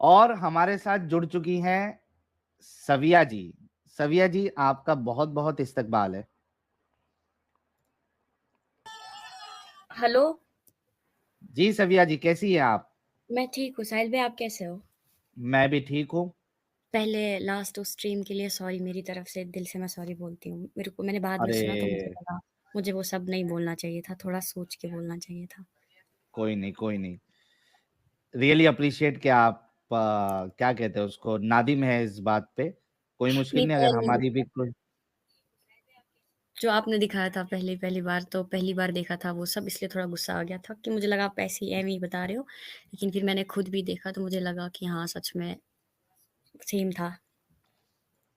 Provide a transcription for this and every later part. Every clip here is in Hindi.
और हमारे साथ जुड़ चुकी हैं सविया जी। सविया जी, आपका बहुत बहुत इस्तकबाल है। हेलो। जी सविया जी, कैसी हैं आप? मैं ठीक हूँ। साहिल भाई, आप कैसे हो? मैं भी ठीक हूँ। पहले लास्ट उस स्ट्रीम के लिए सॉरी, मेरी तरफ से दिल से मैं सॉरी बोलती हूँ। मैंने बाद में अरे सुना तो मुझे लगा मुझे वो सब नहीं बोलना चाहिए था, थोड़ा सोच के बोलना चाहिए था। कोई नहीं, कोई नहीं। रियली अप्रिशिएट कि आप क्या कहते हैं उसको, नादिम है इस बात पे। कोई मुश्किल नहीं, नहीं, अगर पहले हमारी भी कोई। जो आपने दिखाया था पहली पहली बार, तो पहली बार देखा था वो सब, इसलिए थोड़ा गुस्सा आ गया था कि मुझे लगा आप ऐसे ही एਵੇਂ ही बता रहे हो। लेकिन फिर मैंने खुद भी देखा तो मुझे लगा कि हाँ, सच में सेम था।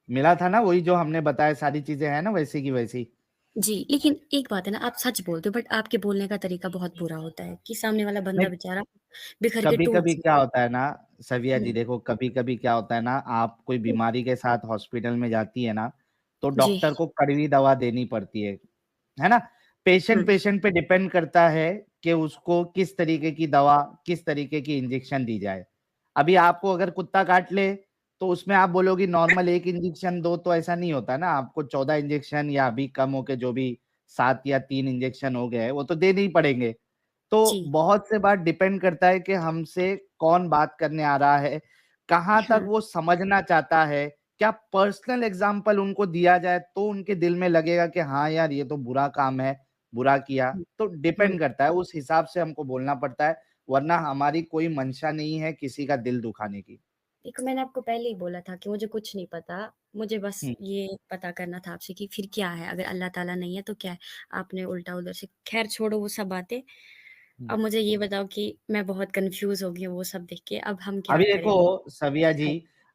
मिला था ना, वही जो हमने बताया, सारी चीजें हैं ना वैसी की वैसी। जी, लेकिन एक बात है ना, आप सच बोलते हो बट आपके बोलने का तरीका बहुत बुरा होता है कि सामने वाला बंदा नहीं, बेचारा बिखर के कभी टूट कभी क्या जाए। होता है ना सविया जी, हुँ, देखो कभी कभी क्या होता है ना, आप कोई हुँ, बीमारी के साथ हॉस्पिटल में जाती है ना, तो जी, डॉक्टर को कड़वी दवा देनी पड़ती है ना। हुँ, पेशेंट पेशेंट पे डिपेंड करता है कि उसको किस तरीके की दवा, किस तरीके की इंजेक्शन दी जाए। अभी आपको अगर कुत्ता काट ले, तो उसमें आप बोलोगे नॉर्मल एक इंजेक्शन दो, तो ऐसा नहीं होता ना, आपको 14 इंजेक्शन, या अभी कम हो के जो भी 7 या 3 इंजेक्शन हो गए, वो तो देने ही पड़ेंगे। तो जी, बहुत से बार डिपेंड करता है कि हमसे कौन बात करने आ रहा है, कहाँ तक हाँ, वो समझना चाहता है। क्या पर्सनल एग्जाम्पल उनको दिया जाए तो उनके दिल में लगेगा कि हाँ यार, ये तो बुरा काम है, बुरा किया। हुँ, तो हुँ। डिपेंड करता है, उस हिसाब से हमको बोलना पड़ता है, वरना हमारी कोई मंशा नहीं है किसी का दिल दुखाने की। देखो, मैंने आपको पहले ही बोला था कि मुझे कुछ नहीं पता, मुझे बस हुँ, ये पता करना था आपसे कि फिर क्या है? अगर अल्लाह ताला नहीं है तो क्या है? आपने उल्टा उधर से ख़ैर छोड़ो वो सब बातें। हुँ। अब मुझे ये बताओ कि मैं बहुत कन्फ्यूज़ हो गई हूँ वो सब देख के, अब हम क्या अभी करें? देखो सविया जी,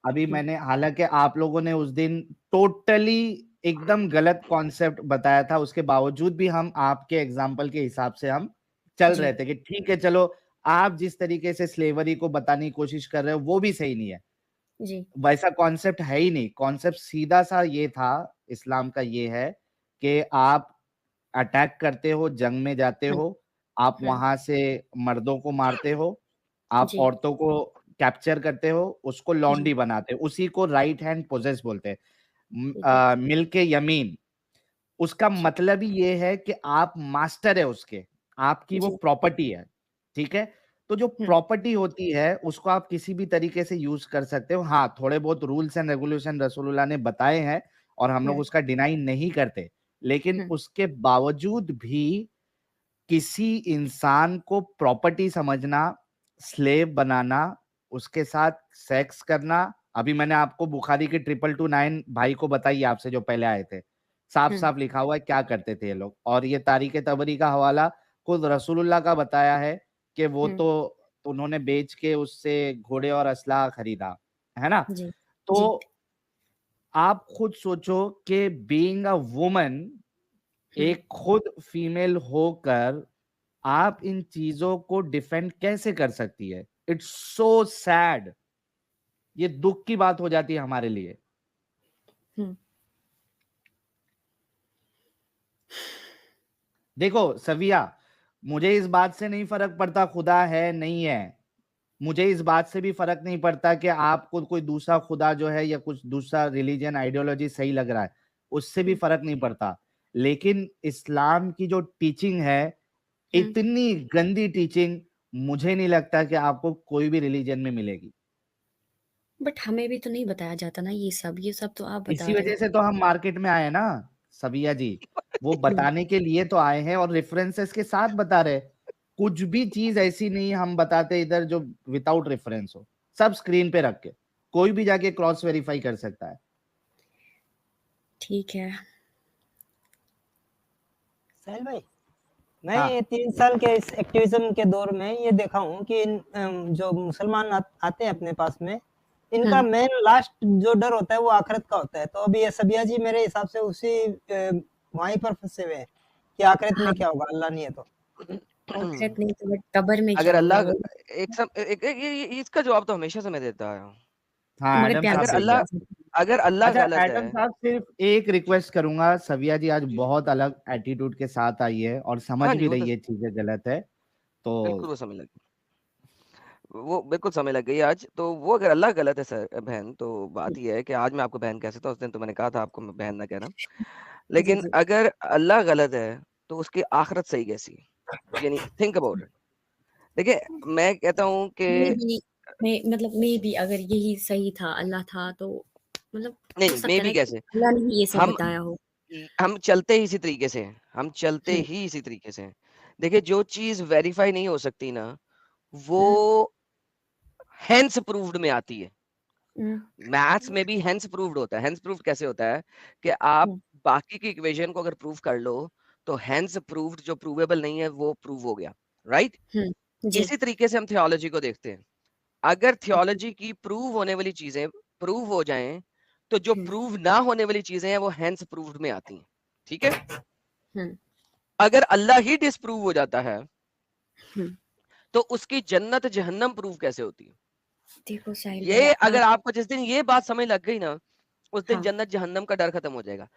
अभी हुँ, मैंने, हालाँकि आप लोगों ने उस दिन टोटली एकदम गलत कॉन्सेप्ट बताया था, उसके बावजूद भी हम आपके एग्ज़ाम्पल के हिसाब से हम चल जी, रहे थे कि ठीक है चलो, आप जिस तरीके से स्लेवरी को बताने की कोशिश कर रहे हो, वो भी सही नहीं है। जी, वैसा कॉन्सेप्ट है ही नहीं, कॉन्सेप्ट सीधा-सा ये था, इस्लाम का ये है कि आप अटैक करते हो, जंग में जाते हुँ, हो, आप हुँ, वहाँ से मर्दों को मारते हो, आप जी, औरतों को कैप्चर करते हो, उसको जी, लॉन्डी बनाते हो, उसी को राइट हैंड पोजेस बोलते हैं। ठीक है, मिल्के यमीन, उसका ठीक, मतलब ही ये है कि आप मास्टर है उसके, आपकी वो जी, प्रॉपर्टी है, ठीक है? तो जो हुँ, प्रॉपर्टी होती है, उसको आप किसी भी तरीके से यूज़ कर सकते हो। हाँ, थोड़े बहुत रूल्स एंड रेगुलेशन रसूलुल्लाह ने बताए हैं और हम लोग हुँ, उसका डिनाई नहीं करते। लेकिन हुँ, उसके बावजूद भी किसी इंसान को प्रॉपर्टी समझना, स्लेव बनाना, उसके साथ सेक्स करना, अभी मैंने आपको बुखारी के 2229 भाई को बताई आपसे जो पहले आए थे। हुँ, साफ-साफ लिखा हुआ है क्या करते थे ये लोग, और ये तारीख तबरी का हवाला खुद रसूलुल्लाह का बताया है कि वो हुँ, तो उन्होंने बेच के उससे घोड़े और असलाह खरीदा, है ना? जी, जी, तो आप खुद सोचो कि बीइंग अ वुमन, हुँ। एक खुद फीमेल होकर आप इन चीजों को डिफेंड कैसे कर सकती है? It's so sad. ये दुःख की बात हो जाती है हमारे लिए। हुँ, देखो सविया, मुझे इस बात से नहीं फ़र्क पड़ता खुदा है, नहीं है। मुझे इस बात से भी फ़र्क नहीं पड़ता कि आपको कोई दूसरा खुदा जो है या कुछ दूसरा रिलिजन आइडियोलॉजी सही लग रहा है, उससे भी हुँ, फ़र्क नहीं पड़ता। लेकिन इस्लाम की जो टीचिंग है, हुँ। इतनी गंदी टीचिंग मुझे नहीं लगता कि आपको कोई भी रिलिजन में मिलेगी। बट हमें भी तो नहीं बताया जाता ना ये सब तो आप बता इसी रहे वजह हो। से तो हम मार्केट में आए ना, सबिया जी। वो हुँ, बताने के लिए तो आए हैं और रेफरेंसेस के साथ बता रहे। कुछ भी चीज़ ऐसी नहीं हम बताते इधर जो विदाउट रेफरेंस हो। सब स्क्रीन पे रख के। कोई भी जाके क्रॉस वेरीफाई कर सकता है। ठीक है। साहिल भाई, मैं हाँ, ये 3 साल के इस एक्टिविज़्म के दौर में ये देखा हूँ कि जो मुसलमान आते हैं अपने पास में, इनका हुँ, मेन लास्ट जो डर होता है वो आखिरत का होता है। तो अभी ये सबिया जी मेरे हिसाब से उसी वहीं पर फँसे हुए हैं कि आखिरत में हाँ, क्या होगा अल्लाह नहीं है तो। आखिरत नहीं तो बट कब्र में क्या अगर होगा अल्लाह वो एक सम एक एक ये इसका जवाब तो हमेशा से मैं देता आया हूँ। हाँ, मगर एडम प्यार साहब अगर से देंगे। अल्लाह बताओ। अगर अल्लाह अच्छा, गलत है एडम साहब सिर्फ एक रिक्वेस्ट करूँगा, सविया जी आज बहुत अलग एटीट्यूड के साथ आई है और समझ हाँ जी, भी वो तो रही है चीज़ें गलत है। तो बिल्कुल वो समझ लगी। वो बिल्कुल समय लग गई आज। तो वो अगर अल्लाह गलत है सर बहन, तो बात ये है कि आज मैं आपको बहन कह सकता हूँ, उस दिन तो मैंने कहा था आपको मैं बहन ना कहना। जी, लेकिन जी। अगर अल्लाह गलत है तो उसकी आखिरत सही कैसी? यानी थिंक अबाउट इट। देखिए मैं कहता हूँ मे कि बी मैं मतलब मे बी अगर यही सही था, अल्लाह था, तो मतलब हो नहीं, सकता मे है बी ना कि कैसे? अल्लाह ने ही ये सब हम बताया हो। हम चलते ही इसी तरीके से हैं, हम चलते हुँ, ही इसी तरीके से हैं। देखिए जो चीज़ वेरीफाई नहीं हो सकती ना, वो हुँ, हेंस प्रूव्ड में आती है। हुँ, मैथ्स में भी हेंस प्रूव्ड होता है। हेंस प्रूव्ड कैसे होता है कि आप हुँ, बाकी की इक्वेशन को अगर प्रूव कर लो, तो हेंस प्रूव्ड जो प्रूवेबल नहीं है वो प्रूव हो गया, राइट? हुँ, जी, इसी तरीके से हम थियोलॉजी को देखते हैं। अगर जी, थियोलॉजी की प्रूव होने वाली चीजें प्रूव हो जाएं, तो जो हुँ, प्रूव ना होने वाली चीजें हैं वो हेंस प्रूव्ड में आती हैं, ठीक है? हुँ, अगर अल्लाह ही डिसप्रूव हो जाता है, हुँ। तो उसकी जन्नत जहन्नम प्रूव कैसे होती है? देखो साहिल भाई ये अगर आपको जिस दिन ये बात समझ लग गई ना, उस दिन हाँ, जन्नत जहन्नम का डर खत्म हो जाएगा।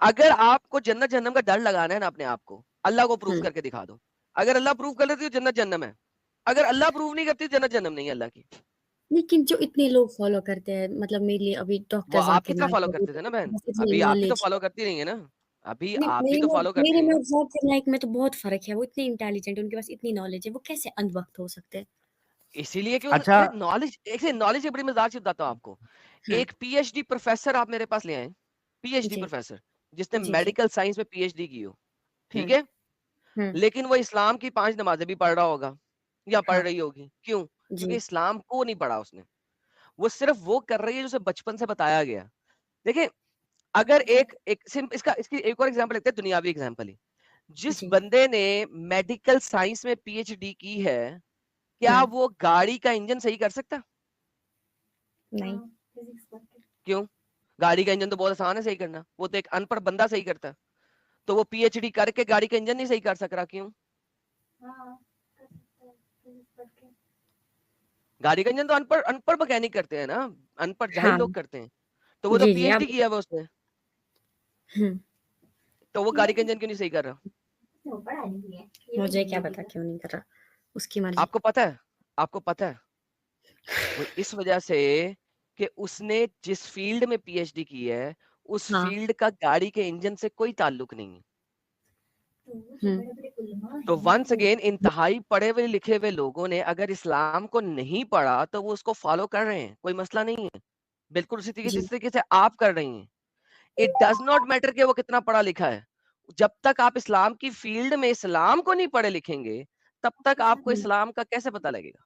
अगर आपको जन्नत जहन्नम का डर लगाना है ना अपने आप को, अल्लाह को प्रूव हुँ। करके दिखा दो। अगर अल्लाह प्रूव कर लेती है जन्नत जहन्नम है, अगर अल्लाह प्रूव नहीं करती जन्नत जहन्नम नहीं है अल्लाह की। लेकिन जो इतने लोग फॉलो करते हैं, मतलब मेरे लिए अभी वो डॉक्टर आपकी ज़ाकिर तरह नाइक फॉलो है, वो करते थे ना बहन, बस इतनी अभी आप भी तो नॉलेज फॉलो करती रही है ना, अभी नहीं, आप भी तो फॉलो करती मेरे रही में हैं। और ज़ाकिर नाइक में तो बहुत फ़र्क है, वो इतने इंटेलिजेंट है, उनके पास इतनी नॉलेज है, वो कैसे अंधभक्त हो सकते हैं? इसीलिए कि अच्छा, अरे नॉलेज, एक से नॉलेज की बड़ी मजाक चीज बताता हूँ आपको। हुँ, एक पीएचडी प्रोफेसर आप मेरे पास ले आए, पीएचडी जी, प्रोफेसर जिसने जी, जी। मेडिकल साइंस में पीएचडी की हो, ठीक हुँ, है? हुँ, लेकिन वो इस्लाम की 5 नमाज़ें भी पढ़ रहा होगा या पढ़ हाँ, रही होगी। क्यों? क्योंकि जी, इस्लाम को नहीं पढ़ा उसने। वो सिर्फ़ वो कर रही है जो उसे बचपन से बताया गया। देखिए, अगर एक एक सिम इसका इसकी एक और एग्ज़ाम्पल लेते हैं, दुनियावी एग्ज़ाम्पल ही। जिस जी, बंदे ने मेडिकल साइंस में पीएचडी की है, क्या हुँ, वो गाड़ी का इंजन सही कर सकता? नहीं, क्यों? गाड़ी का इंजन तो बहुत आसान है सही करना। वो तो एक अनपढ़ बंदा सही करता है। तो वो पीएचडी करके गाड़ी का इंजन नहीं सही कर सक रहा, क्यों? गाड़ी का इंजन तो अनपढ़ अनपढ़ मैकेनिक करते हैं ना, अनपढ़ जाहिल हाँ, लोग करते हैं। तो वो तो जी, जी, पीएचडी आप किया हुआ उसने, हुँ, तो वो गाड़ी का इंजन क्यों नहीं सही कर रहा? मुझे क्या पता क्यों नहीं कर रहा, उसकी मर्ज़ी। आपको पता है? आपको पता है? वो इस वजह से कि उसने जिस फील्ड में पीएचडी की है, उस हाँ, फील्ड का गाड़ी के इंजन से कोई ताल्लुक नहीं है। हुँ, तो वंस अगेन इंतहाई पढ़े हुए लिखे हुए लोगों ने अगर इस्लाम को नहीं पढ़ा तो वो उसको फॉलो कर रहे हैं, कोई मसला नहीं है। बिल्कुल उसी तरीके जी, जिस तरीके से आप कर रही हैं। इट डज नॉट मैटर कि वो कितना पढ़ा लिखा है। जब तक आप इस्लाम की फील्ड में इस्लाम को नहीं पढ़े लिखेंगे, तब तक आपको हुँ, इस्लाम का कैसे पता लगेगा?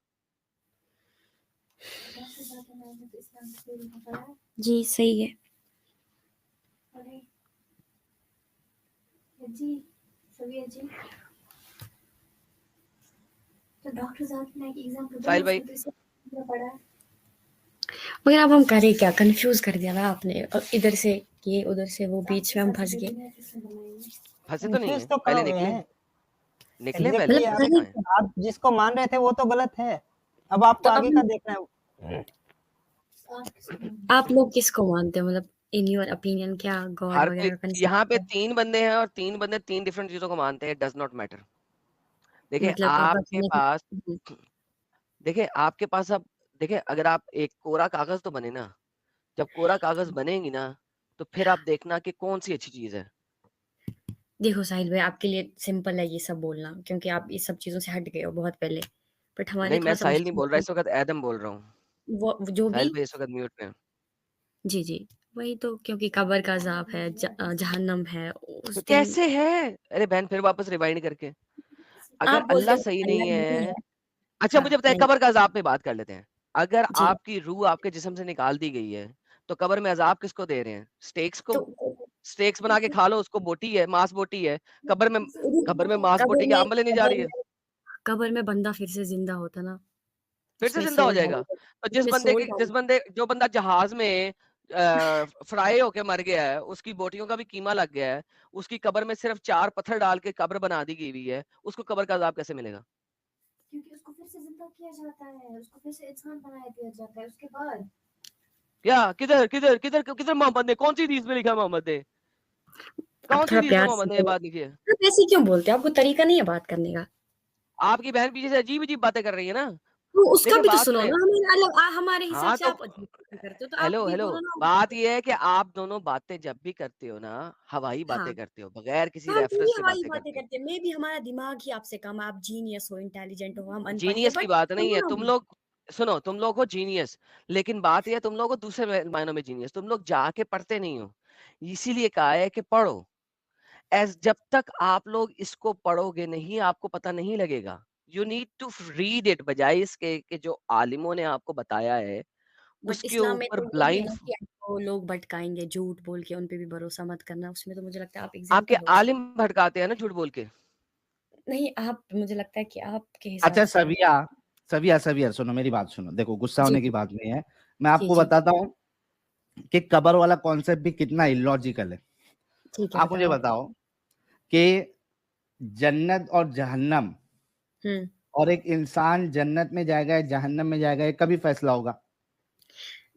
जी, सही है। साहिल भाई, मगर अब हम करें क्या? कन्फ्यूज़ कर दिया ना आपने, इधर से ये, उधर से वो, बीच में हम फँस गए। फंसे तो नहीं कंफ्यूज है, तो पहले करोगे निकले, हैं। निकले पहले, एग्जैक्टली फंसे आप करें कहाँ हैं? क्या? आप जिसको मान रहे थे वो तो गलत है। अब आपको तो अब आगे का देखना है। आप लोग किसको मानते हो? मतलब इन योर ओपिनियन क्या गॉड हर कोई वगैरह का यहाँ पे कंसेप्ट है? 3 बंदे हैं और 3 बंदे 3 डिफरेंट चीज़ों को मानते हैं, इट डज़ नॉट मैटर। देखिए मतलब आपका आपके कहने का पास हुँ, देखिए आपके पास अब देखिए अगर आप एक कोरा कागज़ तो बने ना, जब कोरा कागज़ बनेगी ना, तो फिर आप देखना कि कौन-सी अच्छी चीज़ है। देखो साहिल भाई, आपके लिए सिंपल है ये सब बोलना, क्योंकि आप इस सब चीज़ों से हट गए हो बहुत पहले। बट हमारे लिए नहीं, मैं थोड़ा-सा साहिल नहीं मुश्किल बोल रहा, है। इस वक़्त एडम बोल रहा हूँ। वो जो भी साहिल भाई इस वक़्त म्यूट पे हैं। जी, जी। वही तो, क्योंकि कब्र का अज़ाब है, जहन्नम है, तो उस दिन कैसे है? अरे बहन फिर वापस रिवाइंड करके। अगर आप बोलते अल्लाह हो सही नहीं अल्लाह नहीं है, है। अच्छा हाँ, मुझे बताइए नहीं। कब्र का अज़ाब पे बात कर लेते हैं। अगर जी, आपकी रूह आपके जिस्म से निकाल दी गई है, तो कब्र में अज़ाब किसको दे रहे हैं? स्टेक्स को? तो स्टेक्स बना के खा लो, उसको बोटी है, मांस बोटी है। कब्र में मांस बोटी की आम लेने जा रही है। कब्र में बंदा फिर से ज़िंदा होता ना, फिर से उसमें ज़िंदा हो सोल जाएगा। डाली जाती, तो उसमें सोल डाली जो बंदा जहाज़ में फ्राई होके मर गया है, उसकी बोटियों का भी कीमा लग गया है, उसकी कब्र में सिर्फ़ 4 पत्थर डाल के कब्र बना दी गई हुई है, उसको कब्र का अज़ाब कैसे मिलेगा? क्या? किधर किधर किधर किधर मोहम्मद ने कौन-सी हदीस में लिखा है मोहम्मद ने? आप कौन-सी थोड़ा हदीस में प्यार से मोहम्मद ने ये बोलो। बात लिखी है? आप ऐसे क्यों बोलते हो? आपको तरीका नहीं है बात करने का। आपकी बहन पीछे से अजीब-अजीब बातें कर रही है ना। तो उसका देखिए भी तो बात सुनो सुनिए। ना, हमारे हिसाब हाँ से तो आप अजीब बातें करते हो, तो आप हेलो भी हेलो, बोलो ना। बात ये है कि आप दोनों बातें जब भी करते हो ना, हवाई हाँ, बातें करते हो, बगैर किसी तो हम रेफरेंस थोड़ी के हवाई बातें बातें करते हो। करते हैं, मेबी हमारा दिमाग ही आपसे कम है, आप जीनियस हो, इंटेलिजेंट हो, हम अनपढ़ थे, जीनियस की बट बात नहीं सुनो है, ना। तुम लोग सुनो, तुम लोग हो जीनियस, लेकिन बात ये है तुम लोग हो दूसरे मायनों में जीनियस, तुम लोग जाके पढ़ते नहीं हो। इसीलिए कहा है कि पढ़ो। जब तक आप लोग इसको पढ़ोगे नहीं, आपको पता नहीं लगेगा। You need to read it, बजाय इसके कि जो आलिमों ने आपको बताया है, बट उसके इस्लाम में ऊपर तो ये भी है ब्लाइंड। ना कि आपको लोग भटकाएँगे, झूठ बोल के उन पे भी भरोसा मत करना, उसमें तो मुझे लगता है आप आपके एग्ज़ाम्पल हो उसके। आलिम भटकाते हैं ना झूठ बोल के। नहीं, आप मुझे लगता है कि आपके हिसाब अच्छा से। सविया, सविया सविया सुनो मेरी बात सुनो, देखो गुस्सा जी, होने की जी। बात नहीं है। मैं जी, आपको जी। बताता हूँ कि कब्र वाला कॉन्सेप्ट भी कितना इलॉजिकल है। ठीक है, आप मुझे बताओ आप। बताओ कि जन्नत और जहन्नम, हुँ। और एक इंसान जन्नत में जाएगा या जहन्नम में जाएगा, ये कभी फैसला होगा?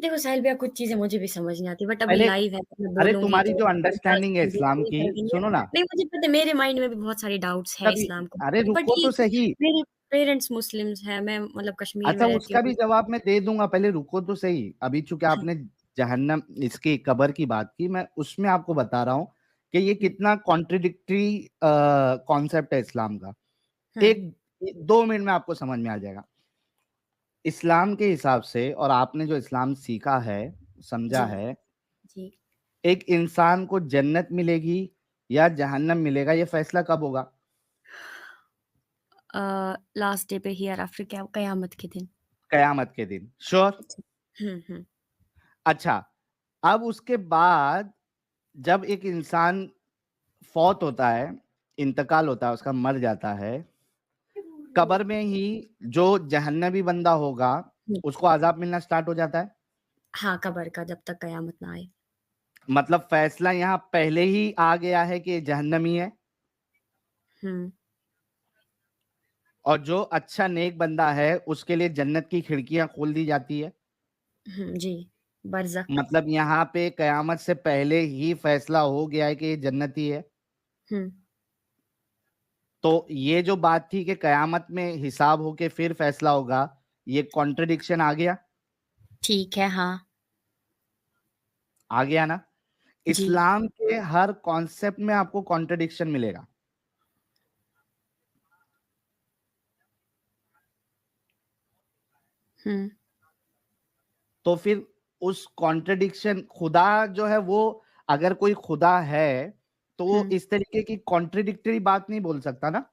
देखो साहिल भैया, कुछ चीज़ें मुझे भी समझ नहीं आती, बट अभी पहले लाइव है तो मैं अरे बोलूँगी तुम्हारी तो जो उल्टा अंडरस्टैंडिंग है इस्लाम समझेंगे, की, कर देंगे। सुनो ना, नहीं, मुझे पता है, मेरे माइंड में भी बहुत सारे डाउट्स हैं कभी, इस्लाम को अरे लेके, बट रुको ये तो कि सही। मेरे पेरेंट्स मुस्लिम्स हैं, मैं मतलब कश्मीर अच्छा में रहती उसका भी हूँ। जवाब मैं दे दूंगा, पहले रुको तो सही। अभी चूंकि हाँ, आपने जहन्नम इसकी कब्र की बात की, मैं उसमें आपको बता रहा हूँ कि ये हुँ, कितना कॉन्ट्रिडिक्टरी कॉन्सेप्ट है इस्लाम का। हुँ। एक 2 मिनट में आपको समझ में आ जाएगा। इस्लाम के हिसाब से, और आपने जो इस्लाम सीखा है, समझा जी, है, जी। एक इंसान को जन्नत मिलेगी या जहन्नम मिलेगा, ये फैसला कब होगा? लास्ट डे पे हियर आफ्टर, क्या कयामत के दिन। कयामत के दिन, श्योर। हुँ, हुँ। अच्छा, अब उसके बाद जब एक इंसान फौत होता है, इंतकाल होता है उसका, मर जाता है, कब्र में ही जो जहन्नमी बंदा होगा हुँ। उसको अजाब मिलना स्टार्ट हो जाता है। हाँ, कब्र का जब तक कयामत ना आए। मतलब फैसला यहाँ पहले ही आ गया है कि जहन्नमी है, हुँ, और जो अच्छा नेक बंदा है उसके लिए जन्नत की खिड़कियां खोल दी जाती है। हुँ, जी। बरज़ख। मतलब यहाँ पे कयामत से पहले ही फैसला हो गया है कि ये जन्नती है। हुँ, तो ये जो बात थी कि कयामत में हिसाब होके फिर फैसला होगा, ये कॉन्ट्रडिक्शन आ गया। ठीक है, हाँ। आ गया ना? जी। इस्लाम के हर कॉन्सेप्ट में आपको कॉन्ट्रडिक्शन मिलेगा। हुँ, तो फिर उस कॉन्ट्रडिक्शन, खुदा जो है वो, अगर कोई खुदा है तो वो हुँ। इस तरीके की कॉन्ट्रडिक्टरी बात नहीं बोल सकता ना।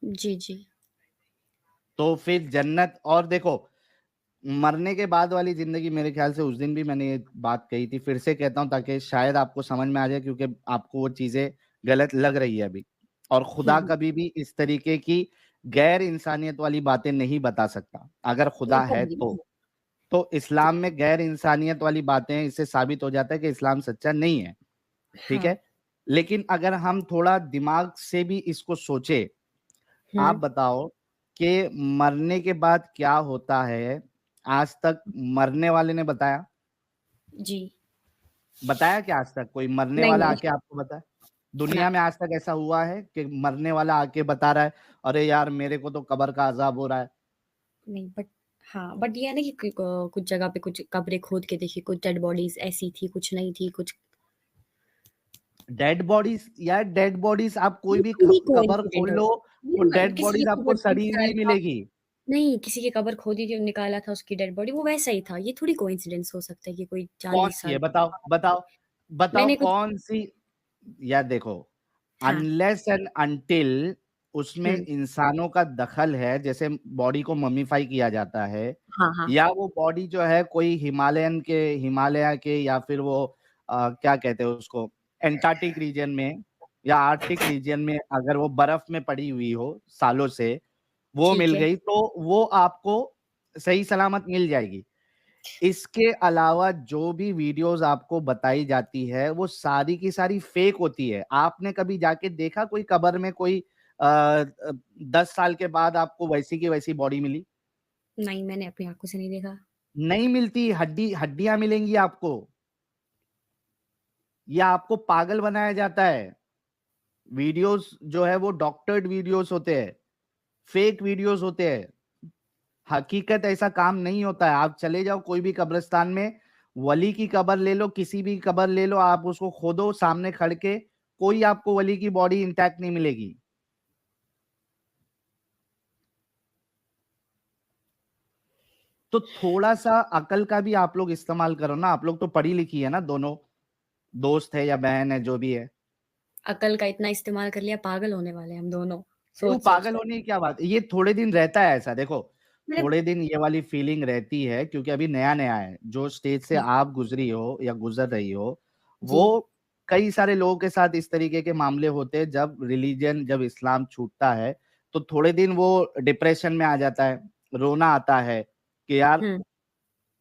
जी, जी। तो फिर जन्नत, और देखो मरने के बाद वाली जिंदगी, मेरे ख्याल से उस दिन भी मैंने ये बात कही थी, फिर से कहता हूं ताकि शायद आपको समझ में आ जाए, क्योंकि आपको वो चीजें गलत लग रही है अभी। और हुँ, खुदा हुँ। कभी भी इस तरीके की गैर इंसानियत वाली बातें नहीं बता सकता, अगर ये खुदा तो है है ही। तो इस्लाम में गैर इंसानियत वाली बातें हैं, इससे साबित हो जाता है कि इस्लाम सच्चा नहीं है। ठीक हाँ। है, लेकिन अगर हम थोड़ा दिमाग से भी इसको सोचे, आप हुँ, बताओ कि मरने के बाद क्या होता है, आज तक मरने वाले ने बताया? जी। बताया क्या आज तक कोई मरने नहीं, वाला नहीं, आके आपको बताया? ना। दुनिया में आज तक ऐसा हुआ है कि मरने वाला आके बता रहा है, अरे यार मेरे को तो कब्र का अजाब हो रहा है? नहीं, बट हाँ, बट ये है ना कि कुछ जगह पे कुछ कब्रें खोद के देखी, कुछ डेड बॉडीज़ ऐसी थी, कुछ नहीं थी, कुछ। डेड बॉडीज, यार डेड बॉडीज आप कोई ये भी थोड़ी कब्र कोइंसिडेंट खोल हो लो, वो डेड किसी की बॉडीज आपको कब्र कोई सड़ी हुई निकाल था। मिलेगी। नहीं, किसी की कब्र खोदी थी और निकाला था उसकी डेड बॉडी, वो वैसा ही था। ये थोड़ी कोइंसिडेंस हो सकता है कि कोई कौन 40 सी है, साल। बताओ बताओ, बताओ मैंने कुछ। कौन सी? या देखो, हाँ। अनलेस एंड अनटिल उसमें हुँ। इंसानों का दखल है, जैसे बॉडी को ममीफाई किया जाता है, हाँ, हाँ। या वो बॉडी जो है कोई हिमालय के, या फिर वो क्या कहते हैं उसको, एंटार्क्टिक रीजन में या आर्कटिक रीजन में, अगर वो बर्फ में पड़ी हुई हो सालों से, वो ठीक मिल है। गई तो वो आपको सही सलामत मिल जाएगी। इसके अलावा जो भी वीडियोस आपको बताई जाती है वो सारी की सारी फेक होती है। आपने कभी जाके देखा कोई कब्र में कोई 10 साल के बाद आपको वैसी की वैसी बॉडी मिली? नहीं, मैंने अपनी आँखों से नहीं देखा। नहीं मिलती, हड्डियां मिलेंगी आपको, या आपको पागल बनाया जाता है। वीडियोस जो है वो डॉक्टर्ड वीडियोस होते हैं, फेक वीडियोस होते हैं। हकीकत ऐसा काम नहीं होता है। आप चले जाओ कोई भी कब्रिस्तान में, वली की कब्र ले लो, किसी भी कब्र ले लो, आप उसको खोदो सामने खड़ के, कोई आपको वली की बॉडी इंटैक्ट नहीं मिलेगी। तो थोड़ा सा अकल का भी आप लोग इस्तेमाल करो ना। आप लोग तो पढ़ी लिखी है ना, दोनों दोस्त है या बहन है जो भी है। अकल का इतना इस्तेमाल कर लिया, पागल होने वाले हम दोनों क्यों सोच पागल कर। होने की क्या बात है? ये थोड़े दिन रहता है ऐसा, देखो मेरे थोड़े दिन ये वाली फीलिंग रहती है, क्योंकि अभी नया नया है। जो स्टेज से आप गुजरी हो या गुजर रही हो, जी वो कई सारे लोगों के साथ इस तरीके के मामले होते हैं। जब रिलीजन, जब इस्लाम छूटता है तो थोड़े दिन वो डिप्रेशन में आ जाता है, रोना आता है कि यार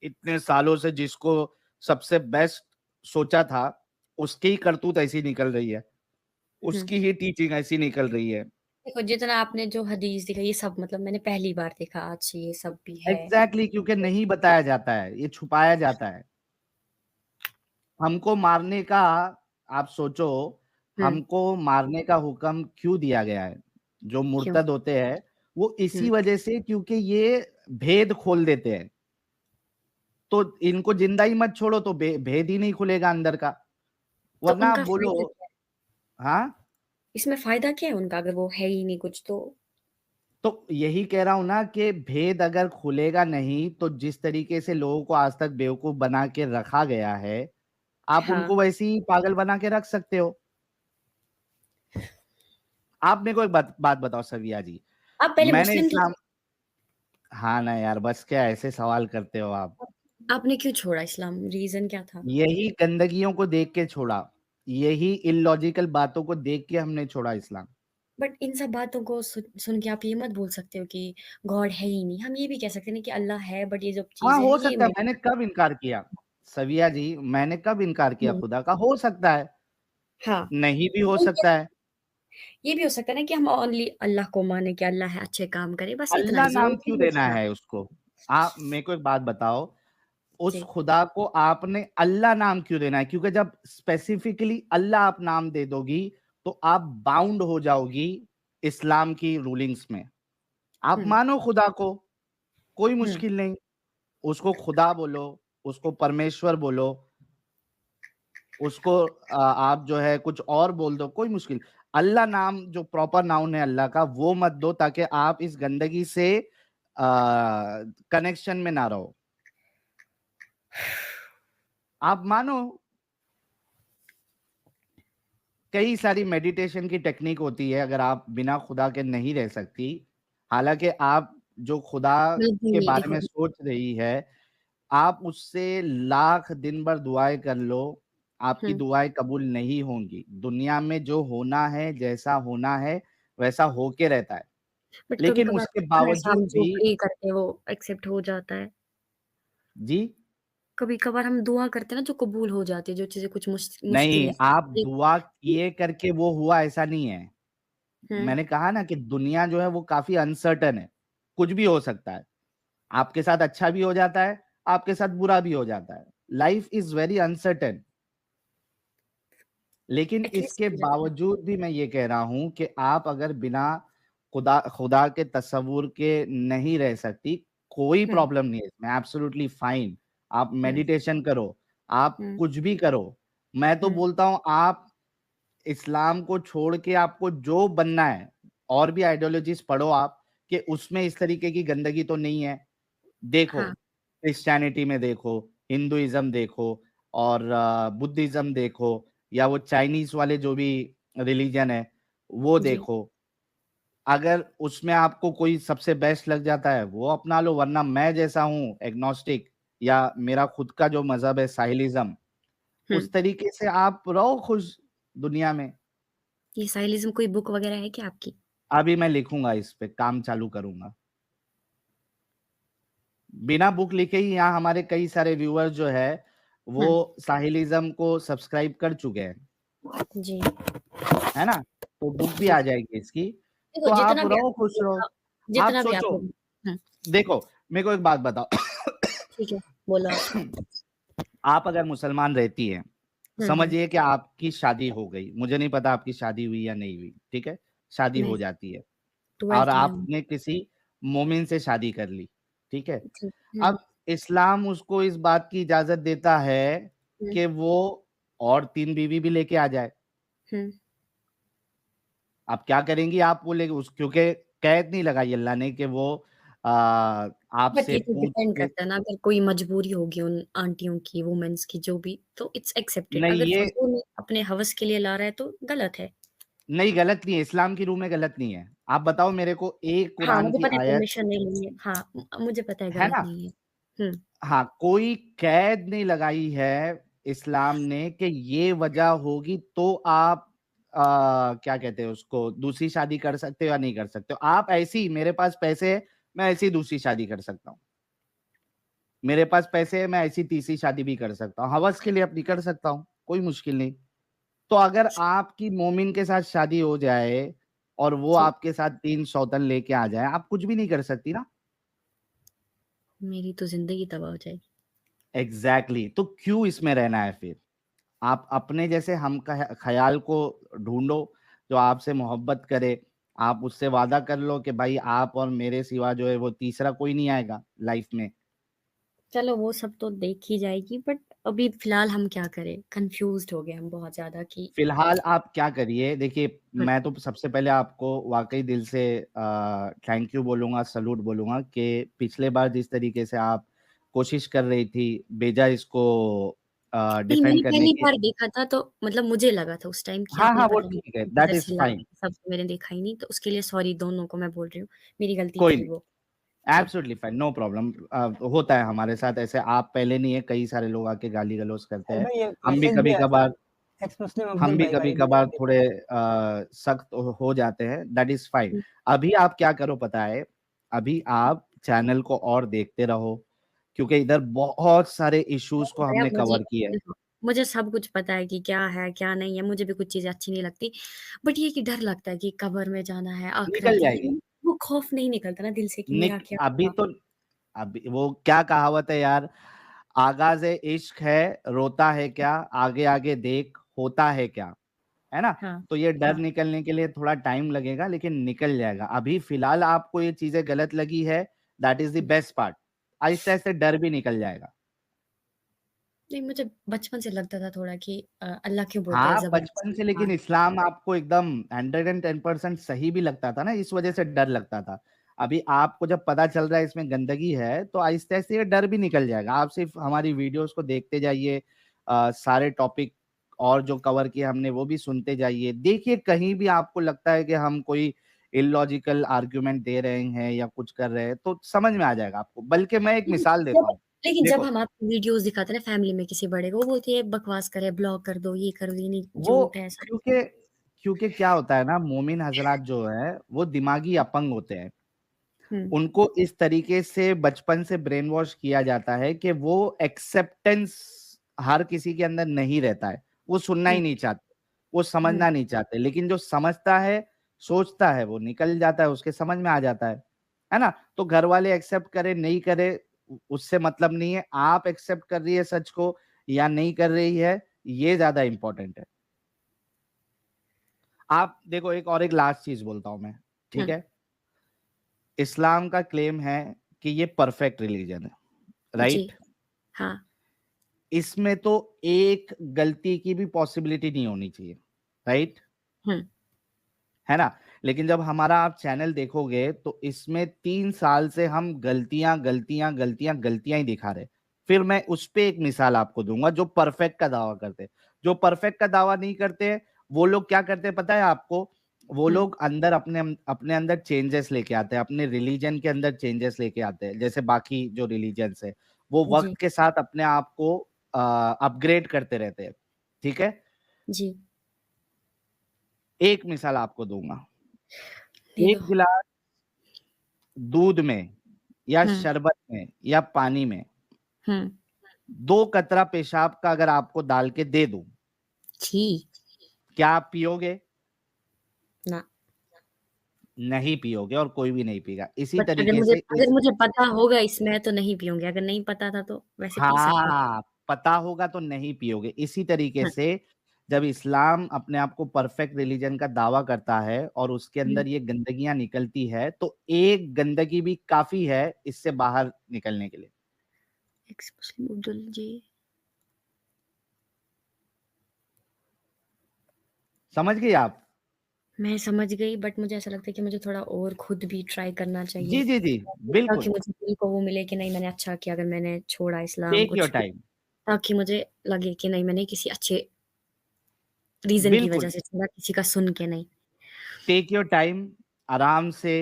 इतने सालों से जिसको सबसे बेस्ट सोचा था, उसकी ही करतूत ऐसी निकल रही है, उसकी ही टीचिंग ऐसी निकल रही है। देखो, जितना आपने जो हदीस दिखाई, ये सब मतलब मैंने पहली बार देखा, आज से ये सब भी है। एग्जैक्टली क्योंकि नहीं बताया जाता है, ये छुपाया जाता है। हमको मारने का, आप सोचो, हमको मारने का हुक्म क्यों दिया गया है? जो क्यों? मुर्तद होते हैं वो इसी वजह से, क्योंकि ये भेद खोल देते हैं। तो इनको जिंदा ही मत छोड़ो तो भेद ही नहीं खुलेगा अंदर का, तो वरना आप उनका बोलो। फायदा क्या है? हाँ, इसमें फायदा क्या है उनका, अगर वो है ही नहीं कुछ तो यही कह रहा हूं ना कि भेद अगर खुलेगा नहीं तो जिस तरीके से लोगों को आज तक बेवकूफ बना के रखा गया है, आप हाँ। उनको वैसे ही पागल बना के रख सकते हो। आप मेरे को एक बात बताओ सविया जी, आप पहले मैंने मुस्लिम थे? इस्लाम, हाँ ना यार, बस क्या ऐसे सवाल करते हो आप? आपने क्यों छोड़ा इस्लाम, रीजन क्या था? यही गंदगियों को देख के छोड़ा, यही इलॉजिकल बातों को देख के हमने छोड़ा इस्लाम। बट इन सब बातों को सुन के आप ये मत बोल सकते हो कि गॉड है ही नहीं। हम ये भी कह सकते हैं कि अल्लाह है, बट ये जो हाँ चीजें हो हैं ये सकता है, मैंने कब इनकार किया सविया जी? मैंने कब इनकार किया खुदा का? हो सकता है, हाँ, नहीं भी हो सकता है। ये भी हो सकता है ना कि हम ओनली अल्लाह को माने कि अल्लाह है, अच्छे काम करे, बस इतना अल्लाह ही नाम जरूरत क्यों है देना इतना। है उसको? आप मेरे को एक बात बताओ, उस जी खुदा को आपने अल्लाह नाम क्यों देना है? क्योंकि जब स्पेसिफिकली अल्लाह आप नाम दे दोगी तो आप बाउंड हो जाओगी इस्लाम की रूलिंग्स में। आप हम्म मानो खुदा को, कोई हम्म मुश्किल नहीं, उसको खुदा बोलो, उसको परमेश्वर बोलो, उसको आप जो है कुछ और बोल दो, कोई मुश्किल। अल्लाह नाम जो प्रॉपर नाउन है अल्लाह का, वो मत दो, ताकि आप इस गंदगी से कनेक्शन में ना रहो। आप मानो कई सारी मेडिटेशन की टेक्निक होती है, अगर आप बिना खुदा के नहीं रह सकती। हालांकि आप जो खुदा बिल्कुल के नहीं, बारे देखो में सोच रही है, आप उससे लाख दिन भर दुआएं कर लो, आपकी दुआएं कबूल नहीं होंगी। दुनिया में जो होना है, जैसा होना है, वैसा होके रहता है। बट कभी लेकिन कभार उसके ऐसा हम बावजूद जो भी, प्रे करते हैं वो एक्सेप्ट हो जाता है। जी, कभी कभार हम दुआ करते हैं ना, जो कबूल हो जाती है, जो चीजें कुछ मुश्किल नहीं, है। आप दुआ किए करके वो हुआ ऐसा नहीं है। हम्म मैंने कहा ना कि दुनिया जो है वो काफी अनसर्टन है, कुछ भी हो सकता है। आपके साथ अच्छा भी हो जाता है, आपके साथ बुरा भी हो जाता है। Life is very uncertain. लेकिन एटलीस्ट इसके बावजूद भी मैं ये कह रहा हूं कि आप अगर बिना खुदा खुदा के तस्वुर के नहीं रह सकती, कोई हम्म प्रॉब्लम नहीं है इसमें, एब्सोल्युटली फाइन। आप हम्म मेडिटेशन करो, आप हम्म कुछ भी करो। मैं तो हम्म बोलता हूं आप इस्लाम को छोड़ के आपको जो बनना है, और भी आइडियोलॉजीज पढ़ो आप, कि उसमें इस तरीके की गंदगी तो नहीं है। देखो, हाँ क्रिश्चियनिटी में देखो, हिंदुइज्म देखो, और बुद्धिज्म देखो, या वो चाइनीज वाले जो भी रिलीजन है वो जी देखो। अगर उसमें आपको कोई सबसे बेस्ट लग जाता है वो अपना लो, वरना मैं जैसा हूँ एग्नोस्टिक, या मेरा खुद का जो मजहब है साहिलिज्म, हम्म उस तरीके से आप रहो खुश दुनिया में। ये साइलिज्म कोई बुक वगैरह है क्या आपकी? अभी मैं लिखूंगा, इस पे काम चालू करूंगा। बिना बुक लिखे ही यहाँ हमारे कई सारे व्यूअर्स जो है वो साहिलिज्म को सब्सक्राइब कर चुके हैं, जी है ना? तो बुक भी जी आ जाएगी इसकी। देखो, तो आप रहो खुश रहो। आप जितना भी सोचो, आपने देखो मेरे को एक बात बताओ। ठीक है, बोलो आप। आप अगर मुसलमान रहती हैं, हम्म समझिए कि आपकी शादी हो गई, मुझे नहीं पता आपकी शादी हुई या नहीं हुई, ठीक है? शादी हो नहीं, जाती है, और 12th में हूँ। आपने किसी मोमिन से शादी कर ली, ठीक है? जी। अब इस्लाम उसको इस बात की इजाज़त देता है हुँ, कि वो और 3 बीवी भी लेके आ जाए। हुँ। अब क्या करेंगी आप बोलेंगे उस क्योंकि कैद नहीं लगाई अल्लाह ने कि वो बट आपसे ये तो पूछ डिपेंड के करता है ना, अगर कोई मजबूरी होगी उन आंटियों की, वुमेन्स की जो भी, तो इट्स एक्सेप्टेड। नहीं अगर ये फ़ज़ूल में अपने हवस के लिए ला रहा है तो गलत है। नहीं गलत नहीं है, इस्लाम की रूह में गलत नहीं है। आप बताओ मेरे को एक हाँ, कुरान मुझे की पता है आयत परमिशन नहीं ली है। हाँ, मुझे पता है है गलत ना? नहीं है। हुँ, हाँ, कोई कैद नहीं लगाई है इस्लाम ने कि ये वजह होगी तो आप क्या कहते हैं उसको दूसरी शादी कर सकते हो या नहीं कर सकते हो। आप ऐसे ही मेरे पास पैसे है, मैं ऐसे ही दूसरी शादी कर सकता हूँ। मेरे पास पैसे है, मैं ऐसी तीसरी शादी भी कर सकता हूँ। हवस के लिए अपनी कर सकता हूँ, कोई मुश्किल नहीं। तो अगर आपकी मोमिन के साथ शादी हो जाए और वो जी, आपके साथ 3 सौतन लेके आ जाए, आप कुछ भी नहीं कर सकती ना। मेरी तो ज़िंदगी तबाह हो जाएगी। एग्ज़ैक्टली तो क्यों इसमें रहना है फिर? आप अपने जैसे हम ख़याल को ढूँढो, जो आपसे मोहब्बत करे। आप उससे वादा कर लो कि भाई आप और मेरे सिवा जो है वो तीसरा कोई नहीं आएगा लाइफ़ में। चलो वो सब तो देखी जाएगी, बट अभी फ़िलहाल हम क्या करें? कन्फ्यूज़्ड हो गए हम बहुत ज़्यादा कि फ़िलहाल आप क्या करिए, देखिए हुँ, मैं तो सबसे पहले आपको वाक़ई दिल से थैंक यू बोलूँगा, सैल्यूट बोलूँगा कि पिछले बार जिस तरीके से आप कोशिश कर रही थी, बेजा इसको नहीं, डिफेंड मैंने करने पहली की। बार देखा था तो मतलब मुझे लगा था उस टाइम कि हाँ, आपने हाँ, वो पता नहीं ठीक है, किस दैट वज़ह इज़ से फाइन, लगाया, सब मैंने देखा ही नहीं, तो उसके लिए सॉरी दोनों को मैं बोल रही हूँ। मेरी गलती कोई थी नहीं। वो। जी, एब्सोल्युटली फाइन, नो प्रॉब्लम होता है हमारे साथ ऐसे, आप पहले नहीं है, कई सारे लोग आके गाली-गलौज करते अरे हैं। भाई, ये हम भी मैसेज भी आया था, कभी-कभार एक्स मुस्लिम हम अब्दुल भी भाई का, ये भी कभी-कभार देखा। थोड़े सख्त हो जाते हैं, दैट इज़ फाइन। हुँ, अभी आप क्या करो पता है, अभी आप चैनल को और देखते रहो, क्योंकि इधर बहुत सारे इश्यूज़ को भैया हमने मुझे कवर किया है। देखो, मुझे सब कुछ पता है कि क्या है, क्या नहीं है, मुझे भी कुछ चीज़ें अच्छी नहीं लगती। बट ये कि डर लगता है कि कब्र में जाना है, निकल आखिरत है, जाएगी। वो खौफ नहीं निकलता ना दिल से कि मेरा क्या अभी होगा? तो अभी वो क्या कहावत है यार, आगाज़े इश्क है, रोता है क्या, आगे-आगे देख, होता है क्या, है ना? हाँ, तो ये डर हाँ। निकलने के लिए थोड़ा टाइम लगेगा लेकिन निकल जाएगा। अभी फ़िलहाल आपको ये चीज़ें गलत लगी है, that is the um. Best part. आहिस्ते-आहिस्ते डर भी निकल जाएगा। नहीं, मुझे बचपन से लगता था थोड़ा कि अल्लाह क्यों बोलता है हाँ, बचपन ज़बरदस्ती से लेकिन मार। इस्लाम आपको एकदम 110% सही भी लगता था ना, इस वज़ह से डर लगता था। अभी आपको जब पता चल रहा है इसमें गंदगी है, तो आहिस्ते-आहिस्ते ये डर भी निकल जाएगा। आप सिर्फ़ हमारी वीडियोज़ को देखते जाइए, सारे टॉपिक और जो कवर किए हमने वो भी सुनते जाइए। देखिए कहीं भी आपको लगता है कि हम कोई इलॉजिकल आर्गुमेंट दे रहे हैं या कुछ कर रहे हैं, तो समझ में आ जाएगा आपको। बल्कि मैं एक लेकिन मिसाल देता जब हूँ। लेकिन जब देखो हम आपको वीडियोज़ दिखाते हैं ना फैमिली में किसी बड़े को, वो बोलती है बकवास करे, ब्लॉक कर दो, ये कर दो, ये नहीं वो झूठ है सब। क्योंकि क्योंकि क्या होता है ना मोमिन हज़रात जो हैं, वो दिमागी अपंग होते हैं। हुँ, उनको इस तरीके से बचपन से ब्रेन वॉश किया जाता है कि वो एक्सेप्टेंस हर किसी के अंदर नहीं रहता है। वो सुनना ही हुँ, नहीं चाहते, वो हुँ। समझना नहीं चाहते, लेकिन जो समझता है, सोचता है, वो निकल जाता है, उसके समझ में आ जाता है ना? तो घर वाले एक्सेप्ट करें, नहीं करें उससे मतलब नहीं है, आप एक्सेप्ट कर रही है सच को या नहीं कर रही है, ये ज़्यादा इम्पोर्टेंट है। आप देखो एक लास्ट चीज़ बोलता हूँ मैं, ठीक हुँ, है? इस्लाम का क्लेम है कि ये परफेक्ट रिलीजन है, जी, राइट? हाँ, इसमें तो एक गलती की भी पॉसिबिलिटी नहीं होनी चाहिए, राइट? हुँ, है ना? लेकिन जब हमारा आप चैनल देखोगे तो इसमें 3 साल से हम गलतियाँ ही दिखा रहे हैं। फिर मैं उस पे एक मिसाल आपको दूँगा जो परफेक्ट का दावा करते हैं। जो परफेक्ट का दावा नहीं करते हैं, वो लोग क्या करते हैं पता है आपको? वो हुँ, लोग अंदर अपने अंदर चेंजेस लेके आते हैं, अपने रिलीजन के अंदर चेंजेस लेके आते हैं। जैसे बाकी जो रिलीजन्स हैं, वो जी, वक़्त के साथ अपने आप को अपग्रेड करते रहते हैं, ठीक है? जी, एक मिसाल आपको दूँगा। दे 1 दो। गिलास दूध में या हुँ, शरबत में या पानी में हुँ, 2 कतरा पेशाब का अगर आपको डाल के दे दूँ, छी! क्या आप पियोगे? ना, नहीं पियोगे और कोई भी नहीं पिएगा। इसी बट तरीके से अगर इस मुझे पता होगा इसमें तो नहीं पीऊँगी, अगर नहीं पता था तो वैसे पी सकती हूँ। हाँ, पता होगा तो नहीं पियोगे। इसी तरीके हुँ, से जब इस्लाम अपने आप को परफेक्ट रिलीजन का दावा करता है और उसके हुँ। अंदर ये गंदगियां निकलती है, तो एक गंदगी भी काफी है इससे बाहर निकलने के लिए। एक्स मुस्लिम अब्दुल जी। समझ गई आप? मैं समझ गई, बट मुझे ऐसा लगता है कि मुझे थोड़ा और खुद भी ट्राई करना चाहिए। जी, जी, जी, ताकि बिल्कुल। मुझे दिल को वो मिले कि नहीं, मैंने अच्छा किया अगर मैंने छोड़ा इस्लाम टेक योर कुछ भी। टाइम। ताकि मुझे लगे कि नहीं, मैंने किसी अच्छे रीज़न की वज़ह बिल्कुल, से छोड़ा, किसी का सुन के नहीं। टेक योर टाइम, आराम से,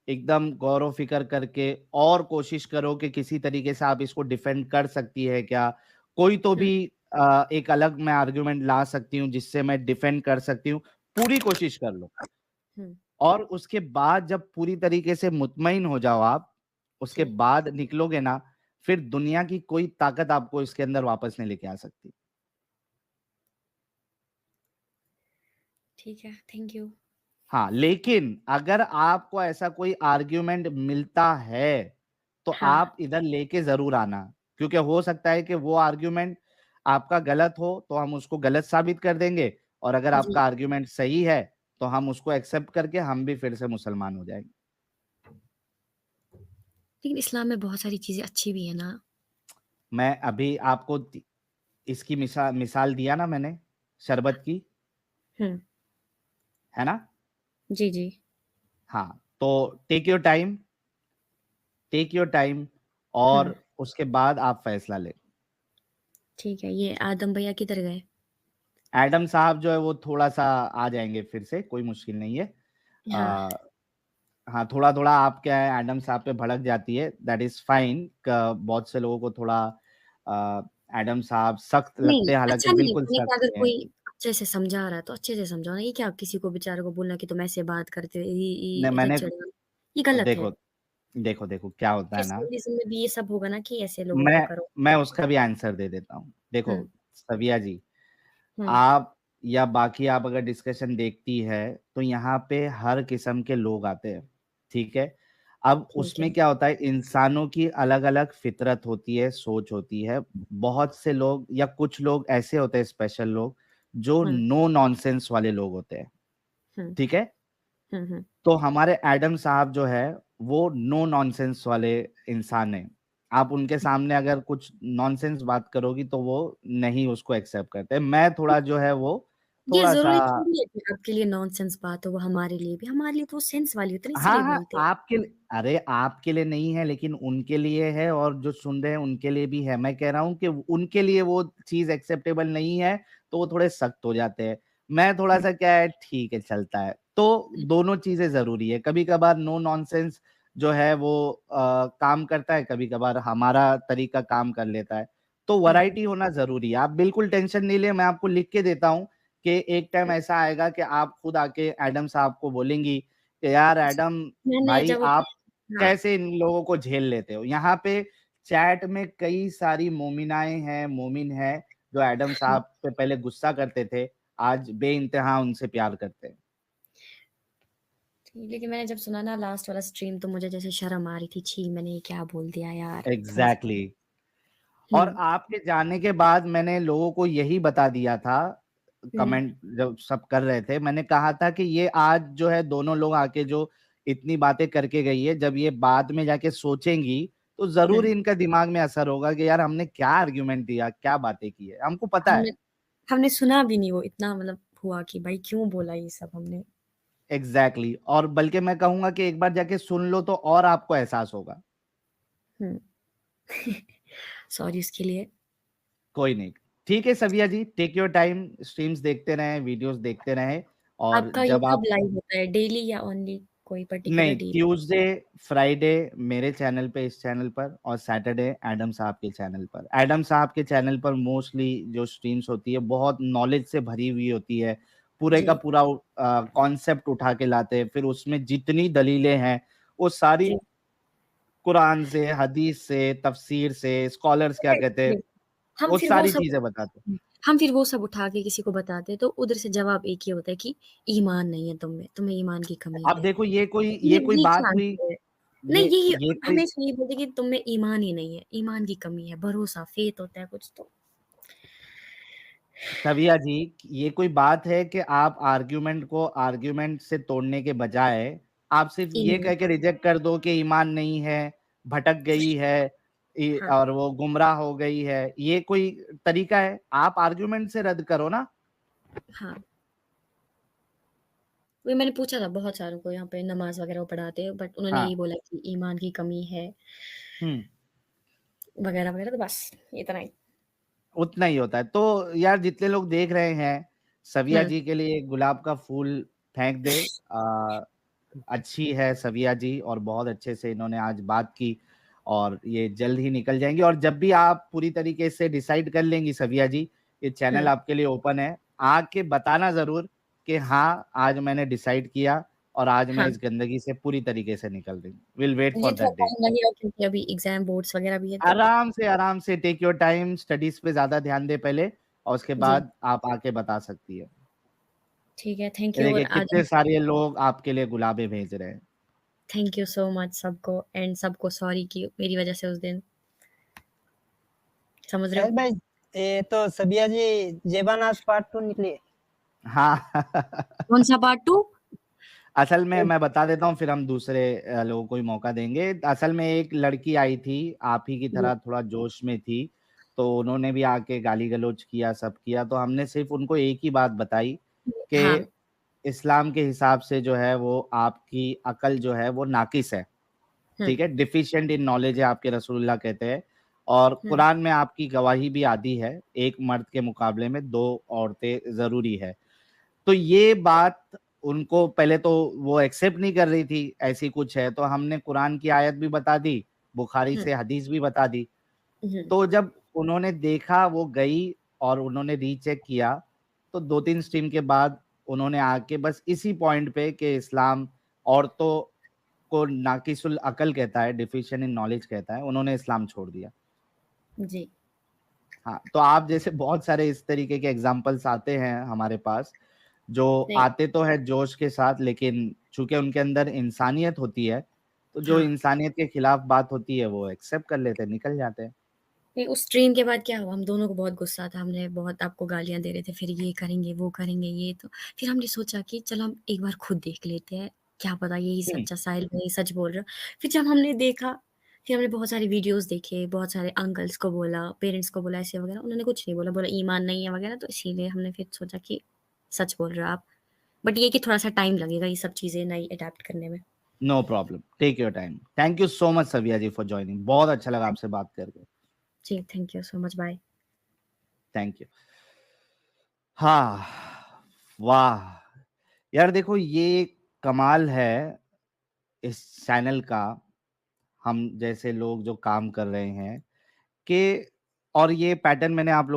एकदम गौर-व-फ़िक्र करके और कोशिश करो कि किसी तरीके से आप इसको डिफेंड कर सकती है क्या? कोई तो हुँ, भी एक अलग मैं आर्गुमेंट ला सकती हूँ जिससे मैं डिफेंड कर सकती हूँ, पूरी कोशिश कर लो। हुँ, और उसके बाद जब पूरी तरीके से मुतमईन हो जाओ आप, उसके जी, बाद निकलोगे ना, फिर दुनिया की कोई ताकत आपको इसके अंदर वापस नहीं लेके आ सकती। ठीक है, थैंक यू। हाँ, लेकिन अगर आपको ऐसा कोई आर्ग्यूमेंट मिलता है, तो हाँ, आप इधर लेके ज़रूर आना, क्योंकि हो सकता है कि वो आर्ग्यूमेंट आपका गलत हो, तो हम उसको गलत साबित कर देंगे और अगर जी। आपका आर्ग्यूमेंट सही है, तो हम उसको एक्सेप्ट करके हम भी फिर से मुसलमान हो जाएँगे। लेकिन इस्लाम में बहुत सारी चीज़ें अच्छी भी है ना? मैं अभी आपको इसकी मिसाल दिया ना मैंने, शरबत की, हुँ, है ना? जी, जी। हाँ, तो टेक योर टाइम हुँ, और उसके बाद आप फैसला लें। ठीक है। ये आदम भैया किधर गए? एडम साहब जो है वो थोड़ा-सा आ जाएँगे फिर से, कोई मुश्किल नहीं है। हाँ, अ, हाँ, थोड़ा-थोड़ा आप क्या है एडम साहब पे भड़क जाती है, दैट इज़ फाइन। क बहुत से लोगों को थोड़ा अ, एडम साहब सख्त नहीं, लगते हैं, हालाँकि अच्छा नहीं है। बिल्कुल मैंने सख्त कहा अगर नहीं है। कोई अच्छे से समझा रहा है, तो अच्छे से समझाओ ना। ये क्या किसी को बेचारे को बोलना कि तुम ऐसे बात करते हो, नहीं इधर मैंने चले जाओ, ये गलत है। देखो देखो, क्या होता है फिर ना, सिविलिज़म में भी ये सब होगा ना कि ऐसे लोगों को मैं करो। मैं उसका भी आंसर दे देता हूँ। देखो, हुँ, सविया जी, हुँ, आप या बाकी आप अगर डिस्कशन देखती है, तो यहाँ पे हर किस्म के लोग आते हैं, ठीक है? अब ठीक है। उसमें क्या होता है, इंसानों की अलग-अलग फ़ितरत होती है, सोच होती है। बहुत से लोग या कुछ लोग ऐसे होते हैं स्पेशल लोग, जो हुँ, नो नॉनसेंस वाले लोग होते हैं, हुँ, ठीक है? हुँ, हुँ। तो हमारे एडम साहब जो है, वो नो नॉनसेंस वाले इंसान हैं। आप उनके सामने अगर कुछ नॉनसेंस बात करोगी, तो वो नहीं उसको एक्सेप्ट करते। मैं थोड़ा जो है वो ये थोड़ा-सा ज़रूरी थोड़ी है कि आपके लिए नॉनसेंस बात हो, वो हमारे लिए भी। हमारे लिए तो वो सेंस वाली होती है ना, हाँ, इसलिए हाँ, बोलते हैं। अरे आपके लिए नहीं है लेकिन उनके लिए है और जो सुन रहे हैं उनके लिए भी है। मैं कह रहा हूँ कि उनके लिए वो चीज़ एक्सेप्टेबल नहीं है, तो वो थोड़े सख्त हो जाते हैं। मैं हुँ, थोड़ा-सा क्या है ठीक है चलता है। तो हुँ, दोनों चीज़ें ज़रूरी है। कभी-कभार नो नॉनसेंस जो है वो काम करता है, कभी-कभार हमारा तरीका काम कर लेता है। तो हुँ, वैरायटी होना ज़रूरी है। आप बिल्कुल टेंशन नहीं लें, मैं आपको लिख के देता हूँ कि एक टाइम हुँ। ऐसा आएगा कि आप खुद आके एडम साहब को बोलेंगी कि यार जी, एडम मैंने भाई जब आप हाँ, कैसे इन लोगों को झेल लेते हो? यहाँ पे चैट में कई सारी मोमिनाएँ हैं, मोमिन हैं, जो एडम हुँ, साहब पे पहले गुस्सा करते थे, आज बेइंतहा उनसे प्यार करते हैं। लेकिन मैंने जब सुना ना लास्ट वाला स्ट्रीम तो मुझे जैसे शर्म आ रही थी, छी मैंने ये क्या बोल दिया यार, ऐसे। एग्ज़ैक्टली। और हुँ, आपके जाने के बाद मैंने लोगों को यही बता दिया था, हुँ, कमेंट जब सब कर रहे थे, मैंने कहा था कि ये आज जो है दोनों लोग आके जो इतनी बातें करके गई है, जब ये बाद में जाके सोचेंगी, तो ज़रूर हुँ। इनका दिमाग में असर होगा कि यार हमने क्या आर्गुमेंट दिया, क्या बातें की है, हमको पता हमने है। हमने सुना भी नहीं वो इतना मतलब हुआ कि भाई क्यों बोला ये सब हमने। एग्ज़ैक्टली और बल्कि मैं कहूँगा कि एक बार जाके सुन लो तो और आपको एहसास होगा। हुँ। सॉरी उसके लिए। कोई नहीं। ठीक है सविया जी, टेक योर टाइम, स्ट्रीम्स देखते रहें, वीडियोज़ देखते रहें और आपका ये जब कब आप लाइव होता है? डेली या ओनली कोई पर्टिकुलर नहीं, डे? ट्यूसडे, फ्राइडे मेरे चैनल पे इस चैनल पर और सैटरडे एडम साहब के चैनल पर। एडम साहब के चैनल पर मोस्टली जो स्ट्रीम्स होती है बहुत नॉलेज से भरी हुई होती है। पूरे का जी, पूरा कॉन्सेप्ट उठा के लाते हैं। फिर उसमें जितनी दलीलें हैं, वो सारी जी। कुरान से, हदीस से, तफसीर से, स्कॉलर्स क्या कहते हैं, हम वो फिर वो सारी सब चीज़ें बताते हैं। हम फिर वो सब उठा के किसी को बताते हैं तो उधर से जवाब एक ही होता है कि ईमान नहीं है तुम में, तुम्हें ईमान की कमी अब है। देखो ये ये कोई ये बात क्या हुई, आंसर है? नहीं यही ये कोई हमेशा यही बोलते हैं कि तुम में ईमान ही नहीं है, ईमान की कमी है, भरोसा, फेथ होता है कुछ तो। सविया जी, ये कोई बात है कि आप आर्ग्यूमेंट को आर्ग्यूमेंट से तोड़ने के बजाय आप सिर्फ ये ईमान कह के रिजेक्ट कर दो कि ईमान नहीं है, भटक गई है हाँ, और वो गुमराह हो गई है, ये कोई तरीका है? आप आर्ग्यूमेंट से रद्द करो ना। हाँ। वही मैंने पूछा था बहुत सारों को यहाँ पे नमाज़ वगैरह वो पढ़ाते हैं, बट उन्होंने हाँ। यही बोला कि ईमान की कमी है, हुँ। वगैरह-वगैरह, तो बस इतना ही। उतना ही होता है। तो यार जितने लोग देख रहे हैं, सविया हुँ। जी के लिए गुलाब का फूल फेंक दे। अच्छी है सविया जी और बहुत अच्छे से इन्होंने आज बात की और ये जल्द ही निकल जाएँगी और जब भी आप पूरी तरीके से डिसाइड कर लेंगी सविया जी, ये चैनल हुँ। आपके लिए ओपन है। आके बताना ज़रूर कि हाँ, आज मैंने डिसाइड किया और आज मैं हाँ। इस गंदगी से पूरी तरीके से निकल रही हूँ। विल वेट जी, फॉर थोड़ा दैट डे। टाइम लगेगा क्योंकि अभी एग्ज़ाम बोर्ड्स वगैरह भी है तो आराम से टेक योर टाइम, स्टडीज़ पे ज़्यादा ध्यान दें पहले और उसके जी, बाद आप आके बता सकती हैं। ठीक है, थैंक ये यू और देखिए आज कितने सारे लोग आपके लिए गुलाबें भेज रहे हैं। थैंक यू सो मच सबको एंड सबको सॉरी कि मेरी वज़ह से उस दिन समझ रहे हो? साहिल भाई, ये तो सबिया जी जेबानाज पार्ट 2 निकली है। हाँ। कौन-सा पार्ट 2? असल में मैं बता देता हूँ फिर हम दूसरे लोगों को भी मौका देंगे। असल में एक लड़की आई थी, आप ही की जी, तरह थोड़ा जोश में थी, तो उन्होंने भी आके गाली-गलौच किया, सब किया, तो हमने सिर्फ़ उनको एक ही बात बताई हाँ, कि इस्लाम के हिसाब से जो है वो आपकी अकल जो है वो नाक़िस है, हुँ, ठीक है? डेफिशिएंट इन नॉलेज है आपके रसूलुल्लाह कहते हैं और हुँ, कुरान में आपकी गवाही भी आती है, एक मर्द के मुकाबले में 2 औरतें ज़रूरी है। तो ये बात उनको पहले तो वो एक्सेप्ट नहीं कर रही थी, ऐसी कुछ है, तो हमने कुरान की आयत भी बता दी, बुखारी हुँ, से हदीस भी बता दी। हुँ, तो जब उन्होंने देखा, वो गई और उन्होंने रीचेक किया, तो 2-3 स्ट्रीम के बाद उन्होंने आके बस इसी पॉइंट पे कि इस्लाम औरतों को नाक़िसुल अक़ल कहता है, डेफिशिएंट इन नॉलेज कहता है, उन्होंने इस्लाम छोड़ दिया। जी, हाँ, तो आप जैसे बहुत सारे इस तरीके के एग्ज़ाम्पल्स आते हैं हमारे पास, जो नहीं आते तो हैं जोश के साथ लेकिन चूँकि उनके अंदर इंसानियत होती है, तो जो हाँ, इंसानियत के खिलाफ बात होती है वो एक्सेप्ट कर लेते हैं, निकल जाते हैं। नहीं उस ट्रेन के बाद क्या हुआ हम दोनों को बहुत गुस्सा था, हमने बहुत आपको गालियाँ दे रहे थे, फिर ये करेंगे, वो करेंगे, ये तो फिर हमने सोचा कि चलो हम एक बार खुद देख लेते हैं, क्या पता यही हुँ, सच्चा साहिल भाई सच बोल रहा हो। फिर जब हमने देखा, फिर हमने बहुत सारे वीडियोज़ देखे, बहुत सारे अंकल्स को बोला, पेरेंट्स को बोला ऐसे वगैरह, उन्होंने कुछ नहीं बोला, बोला ईमान नहीं है वगैरह, तो इसीलिए हमने फिर सोचा कि सच बोल रहे हो आप। बट ये है कि थोड़ा-सा टाइम लगेगा ये सब चीज़ें नई अडैप्ट करने में। No problem, take your time. Thank you so much Saviya ji for joining बहुत अच्छा लगा आपसे बात करके। जी, thank you so much, bye. Thank you. हाँ, वाह! यार देखो ये कमाल है इस चैनल का, हम जैसे लोग जो काम कर रहे हैं कि और ये पैटर्न मैंने आप लोग